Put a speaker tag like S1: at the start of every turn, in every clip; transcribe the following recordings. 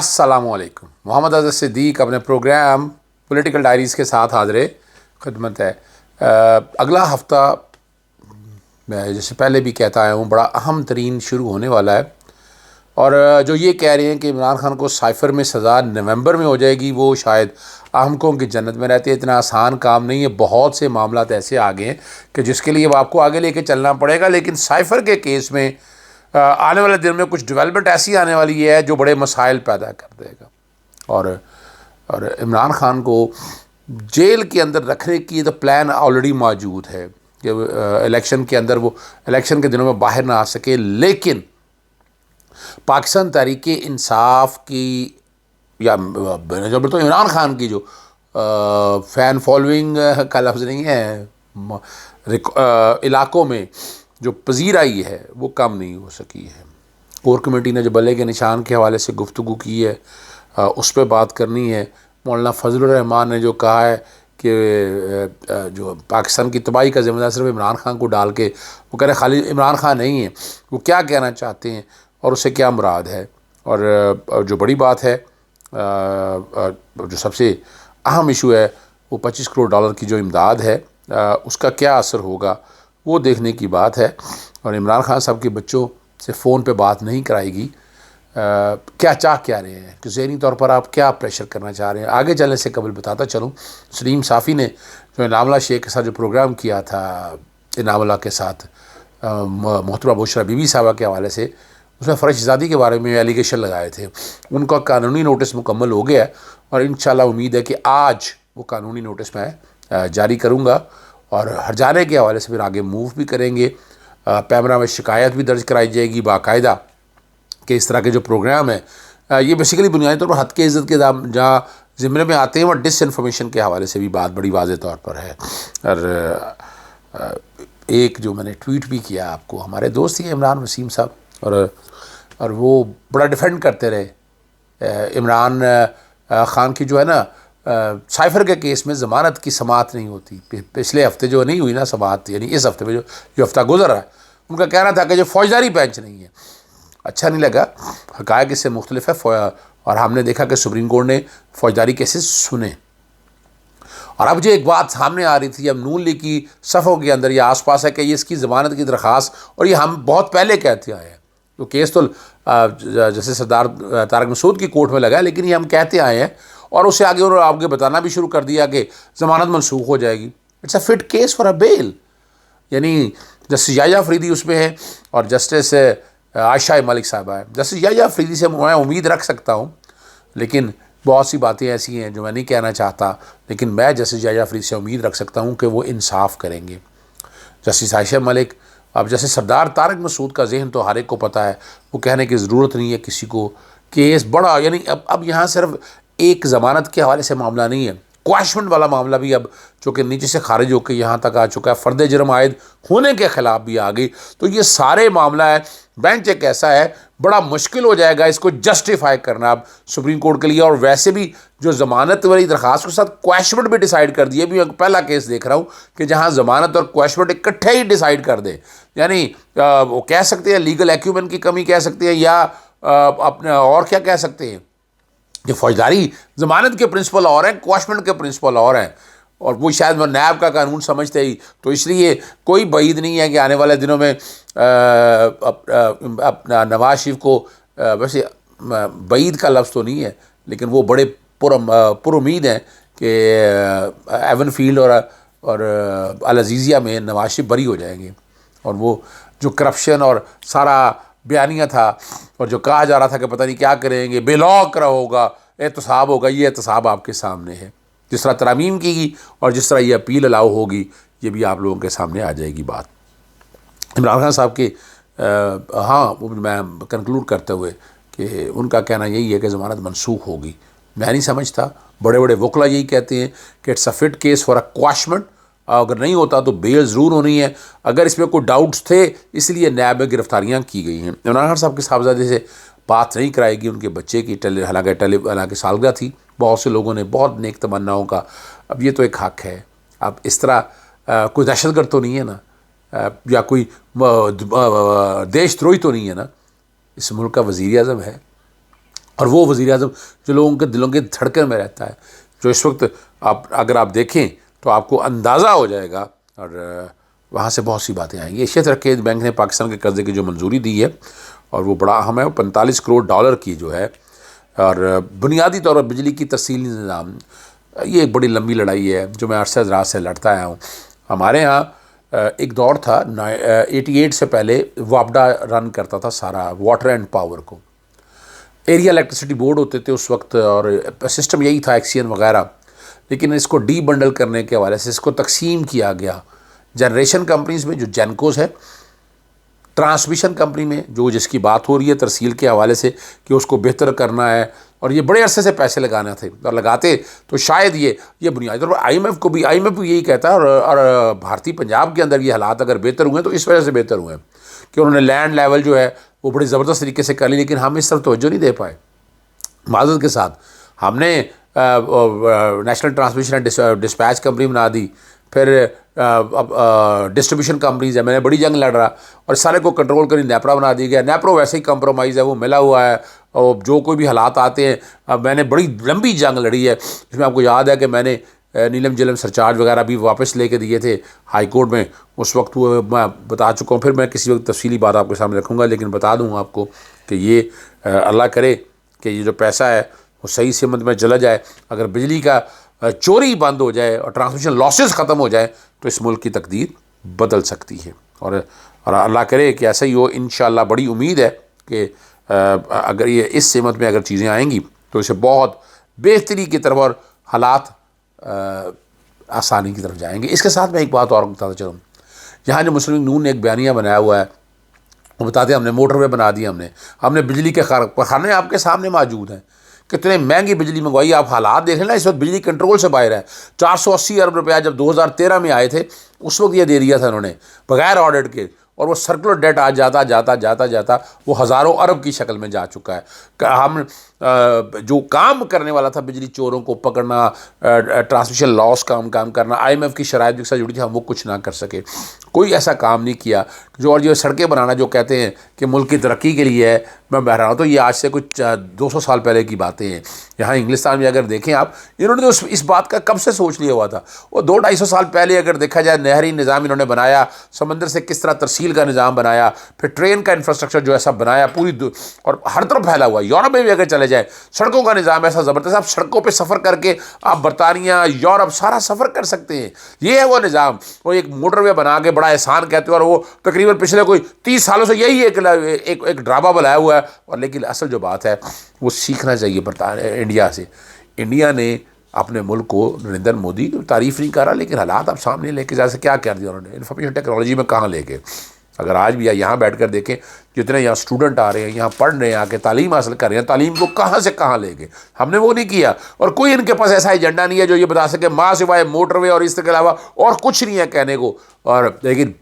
S1: السلام علیکم. محمد اظہر صدیق اپنے پروگرام پولیٹیکل ڈائریز کے ساتھ حاضر خدمت ہے. اگلا ہفتہ میں جیسے پہلے بھی کہتا آیا ہوں بڑا اہم ترین شروع ہونے والا ہے، اور جو یہ کہہ رہے ہیں کہ عمران خان کو سائفر میں سزا نومبر میں ہو جائے گی، وہ شاید احمقوں کی جنت میں رہتے ہیں. اتنا آسان کام نہیں ہے. بہت سے معاملات ایسے آگے ہیں کہ جس کے لیے وہ آپ کو آگے لے کے چلنا پڑے گا. لیکن سائفر کے کیس میں آنے والے دن میں کچھ ڈیولپمنٹ ایسی آنے والی ہے جو بڑے مسائل پیدا کر دے گا. اور عمران خان کو جیل کے اندر رکھنے کی تو پلان آلریڈی موجود ہے کہ الیکشن کے اندر وہ الیکشن کے دنوں میں باہر نہ آ سکے. لیکن پاکستان تحریک انصاف کی یا جو تو عمران خان کی جو فین فالوئنگ کا لفظ نہیں ہے، علاقوں میں جو پذیرائی ہے وہ کم نہیں ہو سکی ہے. کور کمیٹی نے جو بلے کے نشان کے حوالے سے گفتگو کی ہے اس پہ بات کرنی ہے. مولانا فضل الرحمان نے جو کہا ہے کہ جو پاکستان کی تباہی کا ذمہ دار صرف عمران خان کو ڈال کے وہ کہہ رہے خالی عمران خان نہیں ہے، وہ کیا کہنا چاہتے ہیں اور اسے کیا مراد ہے. اور جو بڑی بات ہے، جو سب سے اہم ایشو ہے، وہ $25 کروڑ کی جو امداد ہے اس کا کیا اثر ہوگا وہ دیکھنے کی بات ہے. اور عمران خان صاحب کے بچوں سے فون پہ بات نہیں کرائے گی. کیا چاہ کیا رہے ہیں کہ ذہنی طور پر آپ کیا پریشر کرنا چاہ رہے ہیں. آگے چلنے سے قبل بتاتا چلوں، سلیم صافی نے جو انعام اللہ شیخ کے ساتھ جو پروگرام کیا تھا، انعام اللہ کے ساتھ محترمہ بشرا بی بی صاحبہ کے حوالے سے، اس میں فرش زادی کے بارے میں ایلیگیشن لگائے تھے. ان کا قانونی نوٹس مکمل ہو گیا ہے اور انشاءاللہ امید ہے کہ آج وہ قانونی نوٹس میں جاری کروں گا اور ہرجانے کے حوالے سے پھر آگے موو بھی کریں گے. پیمرا میں شکایت بھی درج کرائی جائے گی باقاعدہ کہ اس طرح کے جو پروگرام ہیں یہ بیسیکلی بنیادی طور پر حد کے عزت کے جہاں زمرے میں آتے ہیں، وہ ڈس انفارمیشن کے حوالے سے بھی بات بڑی واضح طور پر ہے. اور ایک جو میں نے ٹویٹ بھی کیا آپ کو، ہمارے دوست ہی عمران وسیم صاحب، اور وہ بڑا ڈیفینڈ کرتے رہے عمران خان کی جو ہے نا سائفر کے کیس میں ضمانت کی سماعت نہیں ہوتی. پچھلے ہفتے جو نہیں ہوئی نا سماعت، یعنی اس ہفتے میں جو ہفتہ گزر رہا ہے، ان کا کہنا تھا کہ جو فوجداری بینچ نہیں ہے. اچھا نہیں لگا، حقائق اس سے مختلف ہے. اور ہم نے دیکھا کہ سپریم کورٹ نے فوجداری کیسز سنے. اور اب جو ایک بات سامنے آ رہی تھی اب نون لیگ کی صفوں کے اندر یہ آس پاس ہے کہ یہ اس کی ضمانت کی درخواست، اور یہ ہم بہت پہلے کہتے آئے ہیں. تو کیس تو جیسے سردار طارق مسعود کی کورٹ میں لگا ہے، لیکن یہ ہم کہتے آئے ہیں اور اسے آگے اور آپ کے بتانا بھی شروع کر دیا کہ ضمانت منسوخ ہو جائے گی. It's a fit case for a bail. یعنی جسٹس یحییٰ افریدی اس میں ہے اور جسٹس عائشہ ملک صاحبہ ہے. جسٹس یحییٰ افریدی سے میں امید رکھ سکتا ہوں، لیکن بہت سی باتیں ایسی ہیں جو میں نہیں کہنا چاہتا، لیکن میں جسٹس یحییٰ افریدی سے امید رکھ سکتا ہوں کہ وہ انصاف کریں گے. جسٹس عائشہ ملک، اب جیسے سردار طارق مسعود کا ذہن تو ہر ایک کو پتہ ہے، وہ کہنے کی ضرورت نہیں ہے کسی کو. کیس بڑا، یعنی اب یہاں صرف ایک ضمانت کے حوالے سے معاملہ نہیں ہے، کواشمنٹ والا معاملہ بھی اب چونکہ نیچے سے خارج ہو کے یہاں تک آ چکا ہے، فرد جرم عائد ہونے کے خلاف بھی آ گئی. تو یہ سارے معاملہ ہے. بینچ ایک ایسا ہے، بڑا مشکل ہو جائے گا اس کو جسٹیفائی کرنا اب سپریم کورٹ کے لیے. اور ویسے بھی جو ضمانت والی درخواست کے ساتھ کواشمنٹ بھی ڈیسائیڈ کر دیے. بھی پہلا کیس دیکھ رہا ہوں کہ جہاں ضمانت اور کواشمنٹ اکٹھے ہی ڈیسائیڈ کر دے. یعنی وہ کہہ سکتے ہیں لیگل ایکیومن کی کمی کہہ سکتے ہیں، یا اپنے اور کیا کہہ سکتے ہیں کہ فوجداری ضمانت کے پرنسپل اور ہیں، کواشمنٹ کے پرنسپل اور ہیں. اور وہ شاید وہ نیب کا قانون سمجھتے ہی، تو اس لیے کوئی بعید نہیں ہے کہ آنے والے دنوں میں اپنا نواز شریف کو، ویسے بعید کا لفظ تو نہیں ہے لیکن وہ بڑے پر امید ہیں کہ ایون فیلڈ اور العزیزیہ میں نواز شریف بری ہو جائیں گے. اور وہ جو کرپشن اور سارا بیانیہ تھا اور جو کہا جا رہا تھا کہ پتہ نہیں کیا کریں گے، بے لاک کرا ہوگا، احتساب ہوگا، یہ احتساب آپ کے سامنے ہے. جس طرح ترامیم کی گی اور جس طرح یہ اپیل الاؤ ہوگی، یہ بھی آپ لوگوں کے سامنے آ جائے گی بات. عمران خان صاحب کے میں کنکلوڈ کرتے ہوئے کہ ان کا کہنا یہی ہے کہ ضمانت منسوخ ہوگی. میں نہیں سمجھتا، بڑے بڑے وکلا یہی کہتے ہیں کہ it's a fit case for a quashment. اگر نہیں ہوتا تو بیل ضرور ہونی ہے. اگر اس میں کوئی ڈاؤٹس تھے اس لیے نیب میں گرفتاریاں کی گئی ہیں. عمران خان صاحب کے صاحبزادے سے بات نہیں کرائے گی، ان کے بچے کی حالانکہ سالگرہ تھی. بہت سے لوگوں نے بہت نیک تمناؤں کا، اب یہ تو ایک حق ہے. اب اس طرح کوئی دہشت گرد تو نہیں ہے نا، یا کوئی دیش دروہی تو نہیں ہے نا. اس ملک کا وزیر اعظم ہے اور وہ وزیر اعظم جو لوگوں کے دلوں کے دھڑکن میں رہتا ہے، جو اس وقت اگر آپ دیکھیں تو آپ کو اندازہ ہو جائے گا، اور وہاں سے بہت سی باتیں آئیں گی۔ ایشیا ترقی بینک نے پاکستان کے قرضے کی جو منظوری دی ہے، اور وہ بڑا اہم ہے، 45 کروڑ ڈالر کی جو ہے، اور بنیادی طور پر بجلی کی ترسیلی نظام، یہ ایک بڑی لمبی لڑائی ہے جو میں عرصہ دراز سے لڑتا آیا ہوں۔ ہمارے ہاں ایک دور تھا 88 سے پہلے وابڈا رن کرتا تھا سارا واٹر اینڈ پاور کو، ایریا الیکٹریسٹی بورڈ ہوتے تھے اس وقت، اور سسٹم یہی تھا ایکسین وغیرہ، لیکن اس کو ڈی بنڈل کرنے کے حوالے سے اس کو تقسیم کیا گیا جنریشن کمپنیز میں، جو جینکوز ہے، ٹرانسمیشن کمپنی میں جو جس کی بات ہو رہی ہے ترسیل کے حوالے سے کہ اس کو بہتر کرنا ہے، اور یہ بڑے عرصے سے پیسے لگانا تھے، اور لگاتے تو شاید یہ بنیادی طور پر آئی ایم ایف بھی یہی کہتا ہے، اور بھارتی پنجاب کے اندر یہ حالات اگر بہتر ہوئے تو اس وجہ سے بہتر ہوئے ہیں کہ انہوں نے لینڈ لیول جو ہے وہ بڑی زبردست طریقے سے کر لی، لیکن ہم اس طرف توجہ نہیں دے پائے۔ معذرت کے ساتھ ہم نے national transmission and dispatch company بنا دی، پھر ڈسٹریبیوشن کمپنیز ہے، میں نے بڑی جنگ لڑ رہا، اور سارے کو کنٹرول کری نیپرا بنا دی گیا۔ نیپرو ویسے ہی کمپرومائز ہے، وہ ملا ہوا ہے، اور جو کوئی بھی حالات آتے ہیں، میں نے بڑی لمبی جنگ لڑی ہے، اس میں آپ کو یاد ہے کہ میں نے نیلم جلم سرچارج وغیرہ بھی واپس لے کے دیے تھے ہائی کورٹ میں، اس وقت وہ میں بتا چکا ہوں، پھر میں کسی وقت تفصیلی بات آپ کے سامنے رکھوں گا، لیکن بتا دوں آپ کو کہ یہ اللہ کرے کہ یہ جو پیسہ ہے وہ صحیح سمت میں چلا جائے۔ اگر بجلی کا چوری بند ہو جائے اور ٹرانسمیشن لاسز ختم ہو جائے تو اس ملک کی تقدیر بدل سکتی ہے، اور اللہ کرے کہ ایسا ہی ہو۔ انشاءاللہ بڑی امید ہے کہ اگر یہ اس سمت میں اگر چیزیں آئیں گی تو اسے بہت بہتری کی طرف اور حالات آسانی کی طرف جائیں گے۔ اس کے ساتھ میں ایک بات اور بتاتا چلوں، یہاں جو مسلم نون نے ایک بیانیہ بنایا ہوا ہے، وہ بتاتے ہیں ہم نے موٹر وے بنا دی، ہم نے بجلی کے کارخانے آپ کے سامنے موجود ہیں، کتنے مہنگی بجلی منگوائی، آپ حالات دیکھ لیں، اس وقت بجلی کنٹرول سے باہر ہے۔ 480 ارب روپیہ جب 2013 میں آئے تھے اس وقت یہ دے دیا تھا انہوں نے بغیر آڈٹ کے، اور وہ سرکولر ڈیٹ آج جاتا وہ ہزاروں ارب کی شکل میں جا چکا ہے۔ ہم جو کام کرنے والا تھا بجلی چوروں کو پکڑنا، ٹرانسمیشن لاس کام کرنا، آئی ایم ایف کی شرائط کے ساتھ جڑی تھی، ہم وہ کچھ نہ کر سکے، کوئی ایسا کام نہیں کیا۔ جو سڑکیں بنانا جو کہتے ہیں کہ ملک کی ترقی کے لیے ہے، میں بہہ رہا ہوں تو یہ آج سے کچھ 200 سال پہلے کی باتیں ہیں۔ یہاں انگلستان میں اگر دیکھیں آپ، انہوں نے تو اس بات کا کب سے سوچ لیا ہوا تھا، وہ 200-250 سال پہلے اگر دیکھا جائے نہری نظام انہوں نے بنایا، سمندر سے کس طرح ترسیل کا نظام بنایا، پھر ٹرین کا انفراسٹرکچر جو ایسا بنایا پوری اور ہر طرف پھیلا ہوا ہے۔ یورپ میں بھی اگر چلے جائے سڑکوں کا نظام ایسا زبردست، آپ سڑکوں پہ سفر کر کے آپ برطانیہ، یورپ سارا سفر کر سکتے ہیں، یہ ہے وہ نظام۔ وہ ایک موٹر وے بنا کے بڑا احسان کہتے ہیں، اور وہ تقریباً پچھلے کوئی 30 سالوں سے یہی ایک ڈرامہ بنایا ہوا ہے، اور لیکن اصل جو بات ہے وہ سیکھنا چاہیے انڈیا سے۔ انڈیا نے اپنے ملک کو، نریندر مودی تعریف نہیں کر رہا، لیکن حالات اب سامنے لے کے جا سے کیا کر دیا انہوں نے، انفارمیشن ٹیکنالوجی میں کہاں لے کے۔ اگر آج بھی یہاں بیٹھ کر دیکھیں جتنے یہاں اسٹوڈنٹ آ رہے ہیں، یہاں پڑھ رہے ہیں، آ کے تعلیم حاصل کر رہے ہیں، تعلیم کو کہاں سے کہاں لے گئے، ہم نے وہ نہیں کیا، اور کوئی ان کے پاس ایسا ایجنڈا نہیں ہے جو یہ بتا سکے ماں سوائے موٹر وے اور اس کے علاوہ اور کچھ نہیں ہے کہنے کو۔ اور لیکن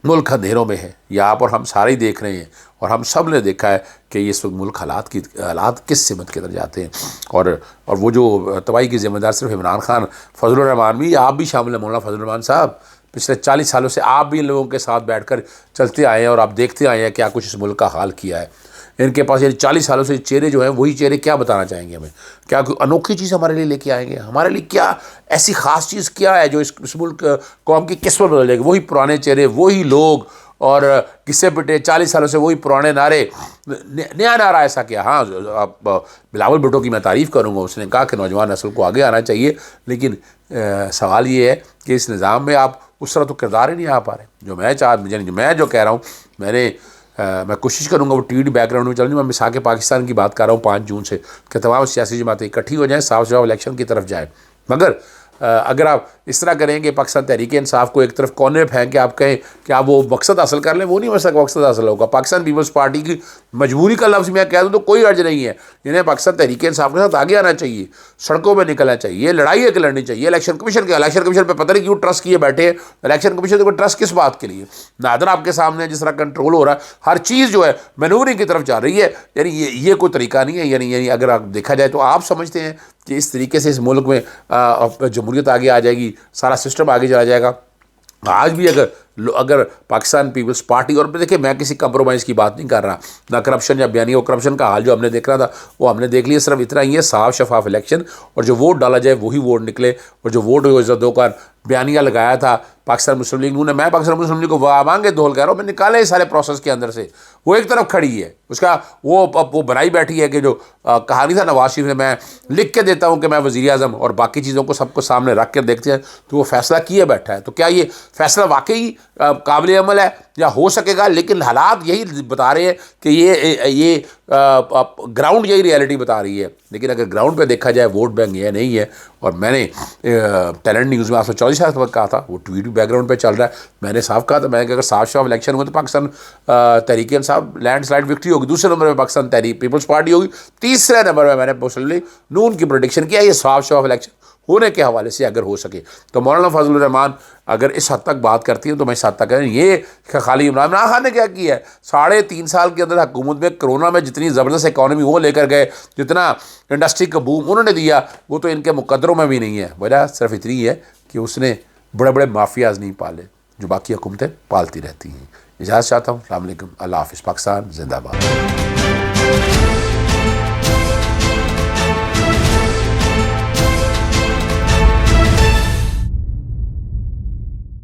S1: ملک اندھیروں میں ہے، یہ آپ اور ہم سارے ہی دیکھ رہے ہیں، اور ہم سب نے دیکھا ہے کہ اس وقت ملک حالات کس سمت کے اندر جاتے ہیں، اور وہ جو تباہی کی ذمہ دار صرف عمران خان، فضل الرحمان بھی، آپ بھی شامل ہیں، مولانا فضل الرحمان صاحب، پچھلے 40 سالوں سے آپ بھی ان لوگوں کے ساتھ بیٹھ کر چلتے آئے ہیں، اور آپ دیکھتے آئے ہیں کیا کچھ اس ملک کا حال کیا ہے۔ ان کے پاس یہ 40 سالوں سے چہرے جو ہیں وہی چہرے کیا بتانا چاہیں گے ہمیں، کیا کوئی انوکھی چیز ہمارے لیے لے کے آئیں گے، ہمارے لیے کیا ایسی خاص چیز کیا ہے جو اس ملک قوم کی قسمت بدل جائے گی؟ وہی پرانے چہرے، وہی لوگ، اور کسے پٹے 40 سالوں سے وہی پرانے نعرے، نیا نعرہ ایسا کیا۔ ہاں بلاول بھٹو کی میں تعریف کروں گا، اس نے کہا کہ نوجوان نسل کو آگے آنا چاہیے، لیکن سوال یہ ہے کہ اس نظام میں آپ اس طرح تو کردار ہی نہیں آ پا رہے جو میں جو کہہ رہا ہوں۔ میں کوشش کروں گا وہ ٹی وی بیک گراؤنڈ میں چلوں، میں مساق پاکستان کی بات کر رہا ہوں 5 جون سے، کہ تمام سیاسی جماعتیں اکٹھی ہو جائیں، صاف صاف الیکشن کی طرف جائیں۔ مگر اگر آپ اس طرح کریں کہ پاکستان تحریک انصاف کو ایک طرف کونے میں پھینک کے آپ کہیں کہ آپ وہ مقصد حاصل کر لیں، وہ نہیں مقصد حاصل ہوگا۔ پاکستان پیپلز پارٹی کی مجبوری کا لفظ میں کہہ دوں تو کوئی حرج نہیں ہے، انہیں پاکستان تحریک انصاف کے ساتھ آگے آنا چاہیے، سڑکوں پہ نکلنا چاہیے، لڑائی ایک لڑنی چاہیے۔ الیکشن کمیشن پہ پتہ نہیں کیوں ٹرسٹ کیے بیٹھے ہیں، الیکشن کمیشن کو ٹرسٹ کس بات کے لیے؟ نادر آپ کے سامنے جس طرح کنٹرول ہو رہا ہے، ہر چیز جو ہے مینورنگ کی طرف جا رہی ہے، یعنی یہ کوئی طریقہ نہیں ہے۔ یعنی اگر آپ دیکھا جائے تو آپ سمجھتے ہیں کہ اس طریقے سے اس ملک میں جمہوریت آگے آ جائے گی، سارا سسٹم آگے چلا جائے گا؟ آج بھی اگر پاکستان پیپلز پارٹی، اور دیکھیں میں کسی کمپرومائز کی بات نہیں کر رہا، نہ کرپشن یا بیانی، وہ کرپشن کا حال جو ہم نے دیکھ رہا تھا وہ ہم نے دیکھ لیا، صرف اتنا ہی ہے صاف شفاف الیکشن، اور جو ووٹ ڈالا جائے وہی ووٹ نکلے، اور جو ووٹ عزت کا بیانیہ لگایا تھا پاکستان مسلم لیگ نے، میں پاکستان مسلم لیگ کو مانگے دھول کہہ رہا ہوں، میں نکالا اس سارے پروسیس کے اندر سے، وہ ایک طرف کھڑی ہے، اس کا وہ بنائی بیٹھی ہے کہ جو کہانی تھا نواز شریف نے، میں لکھ کے دیتا ہوں کہ میں وزیر اعظم، اور باقی چیزوں کو سب کو سامنے رکھ کے دیکھتے ہیں، تو وہ فیصلہ کیے بیٹھا ہے، تو کیا یہ فیصلہ واقعی قابل عمل ہے یا ہو سکے گا؟ لیکن حالات یہی بتا رہے ہیں کہ یہ گراؤنڈ یہی ریالٹی بتا رہی ہے، لیکن اگر گراؤنڈ پہ دیکھا جائے ووٹ بینک یہ نہیں ہے، اور میں نے ٹیلنٹ نیوز میں آپ سے 24 سال وقت کہا تھا، وہ ٹویٹ بھی بیک گراؤنڈ پہ چل رہا ہے، میں نے صاف کہا تھا، میں نے کہ اگر صاف شفاف الیکشن ہوئے تو Pakistan Tehreek Insaf land slide victory ہوگی، دوسرے نمبر پہ پاکستان تحریک پیپلز پارٹی ہوگی، تیسرے نمبر پہ میں نے مسلم لیگ نون کی پروڈکشن کیا، یہ صاف شفاف الیکشن ہونے کے حوالے سے اگر ہو سکے تو مولانا فضل الرحمان اگر اس حد تک بات کرتی ہیں تو میں اس حد تک کہہ رہا ہوں، یہ خالی عمران خان نے کیا کیا ہے 3.5 سال کے اندر حکومت میں، کرونا میں جتنی زبردست اکانومی وہ لے کر گئے، جتنا انڈسٹری کا بوم انہوں نے دیا، وہ تو ان کے مقدروں میں بھی نہیں ہے، وجہ صرف اتنی ہے کہ اس نے بڑے بڑے مافیاز نہیں پالے جو باقی حکومتیں پالتی رہتی ہیں۔ اجازت چاہتا ہوں، السلام علیکم، اللہ حافظ، پاکستان زندہ باد۔